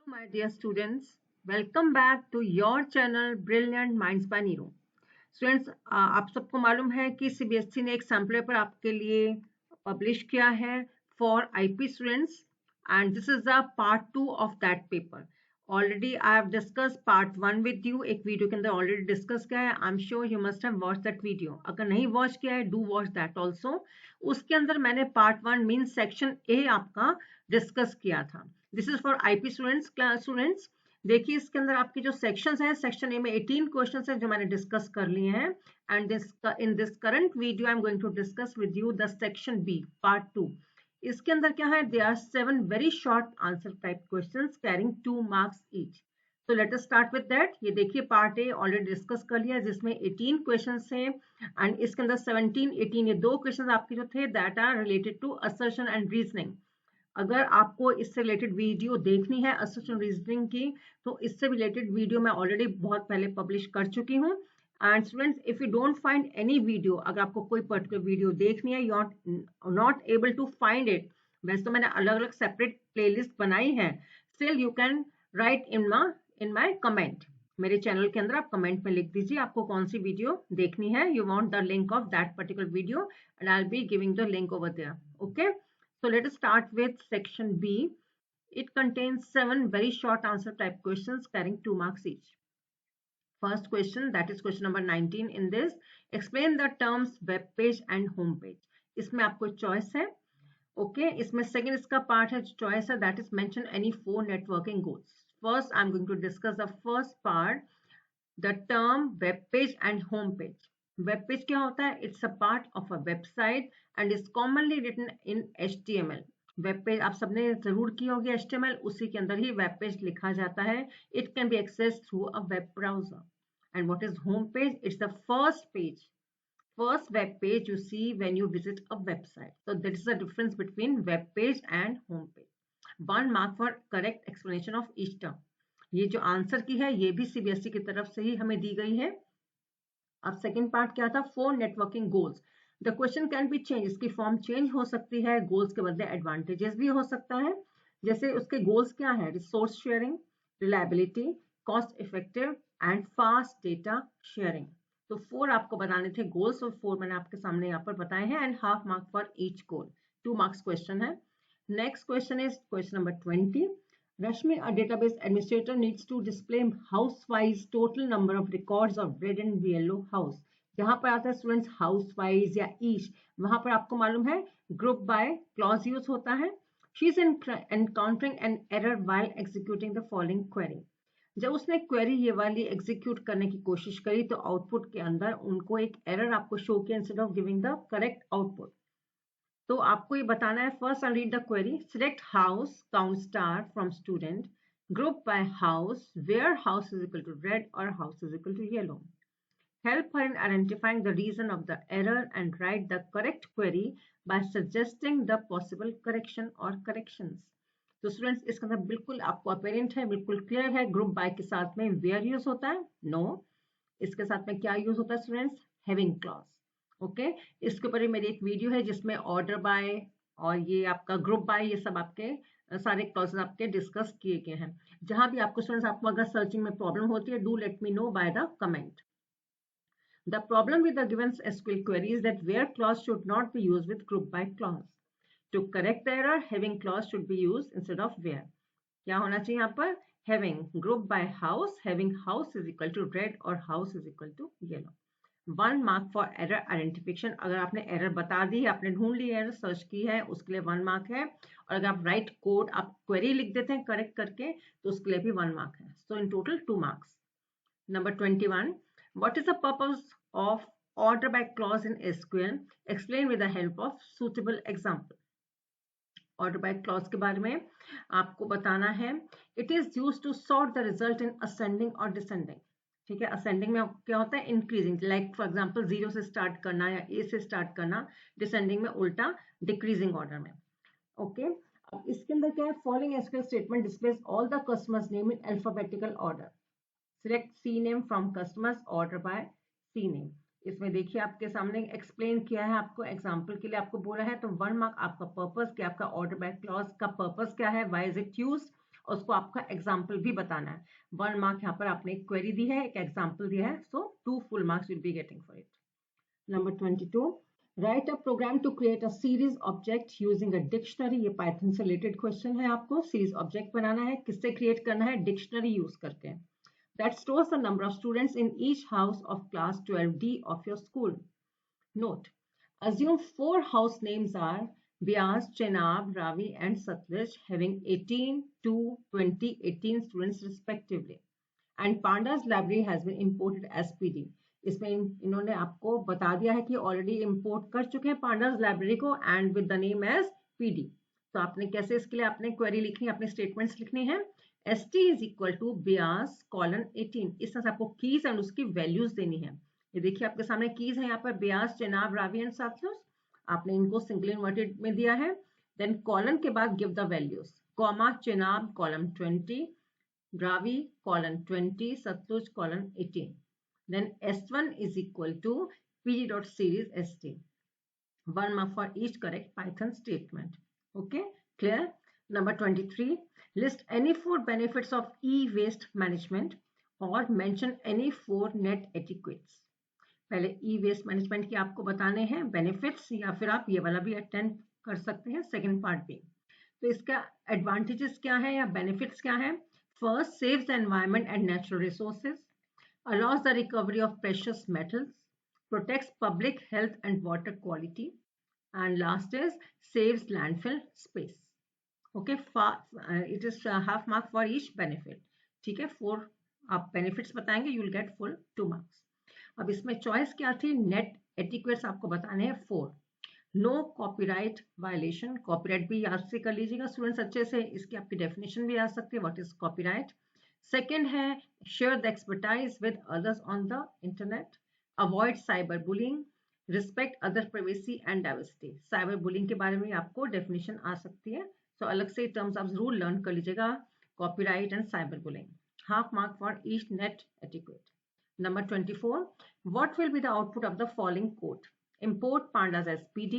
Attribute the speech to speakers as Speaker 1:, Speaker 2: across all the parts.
Speaker 1: My dear students, welcome back to your channel Brilliant Minds by Niro. Students, आप सबको मालूम है कि सीबीएसई ने एक सैम्पल पेपर आपके लिए पब्लिश किया है for IP students and this is the part 2 of that paper. Already I have discuss part 1 with you. एक वीडियो के अंदर ऑलरेडी डिस्कस किया है. I am sure you must have watch that video. अगर नहीं watch किया है, do watch that also. उसके अंदर मैंने पार्ट 1 मीन सेक्शन ए आपका डिस्कस किया था. This is for IP students. Students देखिए, इसके अंदर आपकी जो सेक्शंस हैं, सेक्शन ए में 18 क्वेश्चंस हैं जो मैंने डिस्कस कर लिए हैं. And in this current video I am going to discuss with you the section B part 2. इसके अंदर क्या है, they are 7 very short answer type questions carrying 2 marks each. तो let us start with that. ये देखिए, part A already discuss कर लिया जिसमें 18 क्वेश्चंस थे एंड इसके अंदर 17 18 ये दो क्वेश्चंस आपके जो थे that are related to assertion and reasoning. अगर आपको इससे रिलेटेड वीडियो देखनी है असर्शन रीजनिंग की, तो इससे रिलेटेड वीडियो मैं ऑलरेडी बहुत पहले पब्लिश कर चुकी हूँ. And students, if you don't find any video, अगर आपको कोई पर्टिकुलर वीडियो देखनी है, you are not able to find it, वैसे तो मैंने अलग अलग सेपरेट प्लेलिस्ट बनाई है, still you can write in my comment. मेरे चैनल के अंदर आप कमेंट में लिख दीजिए आपको कौन सी वीडियो देखनी है. You want the link of that particular video and I will be giving the link over there. Okay, so let us start with section B. It contains 7 very short answer type questions carrying 2 marks each. First question, that is question number 19 in this. Explain the terms web page and home page. इसमें आपको choice है. Okay, इसमें second इसका part है choice है, that is mention any 4 networking goals. First, I'm going to discuss the first part, the term web page and home page. Web page क्या होता है? It's a part of a website and is commonly written in HTML. Web page आप सबने जरूर की होगी HTML, उसी के अंदर ही वेब पेज लिखा जाता है. It can be access through a web browser. And what is home page? It's the first web page you see when you visit a website. So that is the difference between web page and home page. 1 mark for correct explanation of each term. ये जो answer की है ये भी CBSE की तरफ से ही हमें दी गई है. अब सेकेंड पार्ट क्या था? 4 networking goals. The question can be change. इसकी फॉर्म चेंज हो सकती है. गोल्स के बदले एडवांटेजेस भी हो सकता है. जैसे उसके गोल्स क्या है? Resource sharing, reliability, cost effective and fast data sharing. तो 4 आपको बताने थे गोल्स और 4 मैंने आपके सामने यहाँ पर बताए हैं and half mark for each goal. 2 marks question है. Next question is question number 20. Rashmi, a database administrator, needs to display house-wise total number of records of red and yellow house. जहां पर आता है स्टूडेंट्स house-wise या each, वहां पर आपको मालूम है group by clause यूज होता है. She is encountering an error while executing the following query. जब उसने क्वेरी ये वाली एग्जीक्यूट करने की कोशिश करी तो आउटपुट के अंदर उनको एक एरर आपको शो किया instead of giving the correct output. तो आपको ये बताना है. First I read the query. Select house count star from student, group by house where house is equal to red और house is equal to yellow. Help her in identifying the reason of the error and write the correct query by suggesting the possible correction or corrections. तो students इसके अंदर बिल्कुल आपको apparent है, बिल्कुल clear है. Group by के साथ में वेयर यूज होता है? नो. इसके साथ में क्या यूज होता है स्टूडेंट्स? Having clause. ओके, इसके ऊपर मेरी एक वीडियो है जिसमें ऑर्डर बाय और ये आपका ग्रुप बाय, ये सब आपके सारे क्लॉजेस आपके डिस्कस किए गए हैं. जहां भी आपको स्टूडेंट्स आपको अगर सर्चिंग में प्रॉब्लम होती है, do let me know by the comment. The problem with the given SQL query is that where clause should not be used with group by clause. To correct the error, having clause should be used instead of where. क्या होना चाहिए यहाँ पर? Having group by house, having house is equal to red और house is equal to yellow. 1 mark for error identification. अगर आपने error बता दी, आपने ढूंढ ली एरर, सर्च की है, उसके लिए 1 मार्क है. और अगर आप राइट कोड आप क्वेरी लिख देते हैं करेक्ट करके तो उसके लिए भी 1 मार्क है. So in total 2 marks. Number 21. What is the purpose of order by clause in SQL? Explain with the help of suitable example. Order by clause के बारे में आपको बताना है. It is used to sort the result in ascending or descending. ठीक है, ascending में क्या होता है? इंक्रीजिंग. लाइक फॉर एग्जांपल 0 से स्टार्ट करना या A से स्टार्ट करना. डिसेंडिंग में उल्टा डिक्रीजिंग ऑर्डर में. ओके, अब इसके अंदर क्या है? Following SQL statement displays all the customers name in alphabetical order. Select C name from customers, order by C name. इसमें देखिए आपके सामने एक्सप्लेन किया है, आपको एग्जांपल के लिए आपको बोला है. तो 1 मार्क आपका पर्पस, कि आपका ऑर्डर बाय क्लॉज का पर्पस क्या है, व्हाई इज इट यूज्ड, और उसको आपका एग्जाम्पल भी बताना है। 1 मार्क यहाँ पर आपने एक क्वेरी दी है, एक एग्जाम्पल दिया है, so 2 full marks will be getting for it. Number 22, write a program to create a series object using a dictionary. ये पाइथन से रिलेटेड क्वेश्चन है, आपको सीरीज ऑब्जेक्ट बनाना है, किससे क्रिएट करना है, डिक्शनरी यूज करके, that stores the number of students in each house of class 12D of your school. Note, assume 4 house names are Vyas, Chenab, Ravi and Satluj having 18, 2, 20, 18 students respectively. And Panda's library has been imported as PD. इसमें इन्होंने आपको बता दिया है कि already import कर चुके हैं पांडास लाइब्रेरी को and with the name as PD. तो आपने कैसे इसके लिए आपने क्वेरी लिखनी है, अपने स्टेटमेंट्स लिखनी है। st is equal to bias colon 18, इस तरह से आपको कीज एंड उसकी वैल्यूज देनी है। ये देखिए आपके सामने कीज है यहाँ पर ब्यास, चेनाब, रावी एंड साथियोस, आपने इनको सिंगल इन्वर्टेड में दिया है। देन कॉलन के बाद give the values, comma Chenab column 20, Ravi colon 20, Satluj colon 18. Then S1 is equal to PD dot series ST. 1 mark for each correct Python statement. Okay, clear? Number 23, list any 4 benefits of e-waste management or mention any 4 net etiquettes. पहले e-waste management की आपको बताने हैं benefits, या फिर आप ये वाला भी अटेंड कर सकते हैं सेकेंड पार्ट भी। तो इसका एडवांटेजेस क्या है या बेनिफिट्स क्या है? First, saves the environment and natural resources, allows the recovery of precious metals, protects public health and water quality, and last is saves landfill space. Okay, it is half mark for each benefit. ठीक है, 4 आप benefits बताएंगे, you will get full 2 marks. अब इसमें choice क्या थी? Net etiquettes आपको बताने हैं 4। नो कॉपीराइट वायलेशन, कॉपीराइट भी याद से कर लीजिएगा स्टूडेंट्स अच्छे से, इसकी आपकी डेफिनेशन भी आ सकती है, व्हाट इज कॉपीराइट। सेकंड है share the expertise with others on the internet, avoid cyber bullying, respect other privacy and diversity. Cyber bullying के बारे में आपको डेफिनेशन आ सकती है, तो अलग से टर्म्स ऑफ रूल लर्न कर लीजिएगा, copyright and cyberbullying. Half mark for each net etiquette. Number 24, what will be the output of the following code? Import pandas as PD,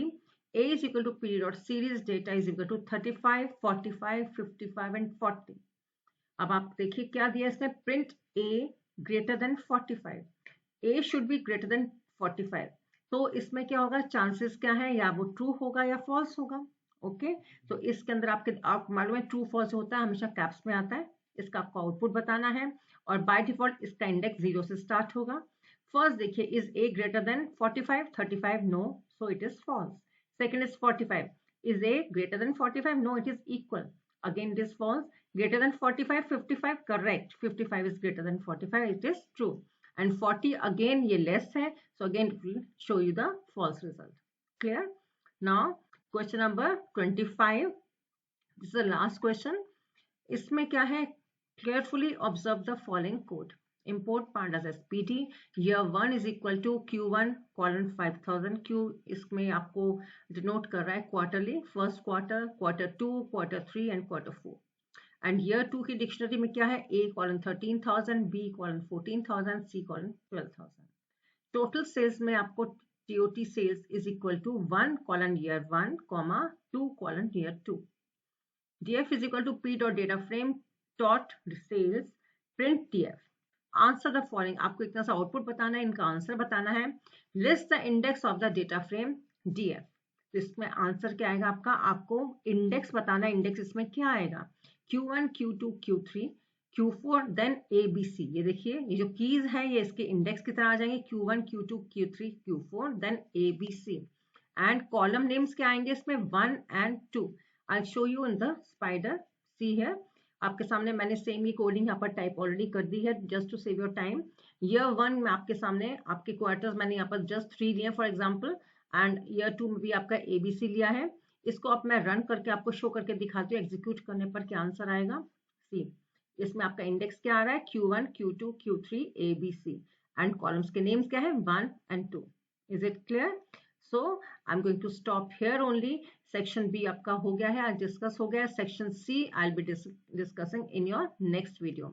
Speaker 1: a is equal to PD dot series data is equal to 35, 45, 55 and 40. अब आप देखिए क्या दिया इसमें, print a greater than 45, a should be greater than 45, तो इसमें क्या होगा, चांसेस क्या है, या वो ट्रू होगा या फॉल्स होगा। ओके, तो इसके अंदर आपको मालूम है ट्रू फॉल्स होता है, हमेशा कैप्स में आता है, इसका आपको आउटपुट बताना है, और बाय डिफॉल्ट इसका इंडेक्स 0 से स्टार्ट होगा। फर्स्ट देखिए, is A greater than 45, 35 no, so it is false. Second is 45, is A greater than 45, no it is equal, again it is false. Greater than 45, 55 correct, 55 is greater than 45, it is true, and 40 again ये less है, so again it will show you the false result. Clear? Now question number 25, this is the last question. इसमें क्या है, carefully observe the following code. Import pandas as PD. Year 1 is equal to Q1 colon 5000. Q इसमें आपको denote कर रहा है quarterly, first quarter, quarter 2, quarter 3 and quarter 4। And year 2 की dictionary में क्या है, A colon 13,000, B colon 14,000, C colon 12,000। Total sales में आपको TOT sales is equal to 1 colon year 1, 2 colon year 2। DF is equal to P dot data frame dot sales print df. Answer the following, आपको इतना सा output बताना है, इनका answer बताना है। List the index of the data frame df, तो इसमें आंसर क्या आएगा आपका, आपको इंडेक्स बताना है, इंडेक्स इसमें क्या आएगा, q1, q2, q3, q4 then abc। ये देखिए ये जो कीज है ये इसके इंडेक्स की तरह आ जाएंगे, q1, q2, q3, q4 then abc। And column names क्या आएंगे इसमें, 1 and 2। I show you in the Spyder, see है आपके सामने, मैंने सेम ही कोडिंग यहाँ पर टाइप ऑलरेडी कर दी है just to save your time. Year 1 में आपके सामने आपके क्वार्टर्स मैंने यहाँ पर जस्ट 3 लिए फॉर एग्जांपल, एंड ईयर 2 में भी आपका एबीसी लिया है। इसको अब मैं रन करके आपको शो करके दिखाती हूँ, एग्जीक्यूट करने पर क्या आंसर आएगा। सी, इसमें आपका इंडेक्स क्या आ रहा है, Q1, Q2, Q3, ABC, and columns के नेम्स क्या है, 1 and 2। Is it clear? So I'm going to stop here only. Section B आपका हो गया है, आज डिस्कस हो गया है। Section C I'll be discussing in your next video.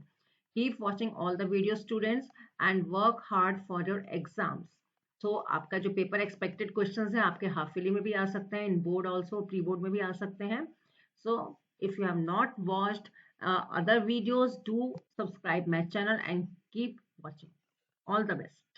Speaker 1: Keep watching all the videos students and work hard for your exams. So आपका जो पेपर expected questions है आपके हाफ ईयरली में भी आ सकते हैं, इन बोर्ड also, प्री बोर्ड में भी आ सकते हैं। So if you have not watched other videos, do subscribe my channel and keep watching. All the best.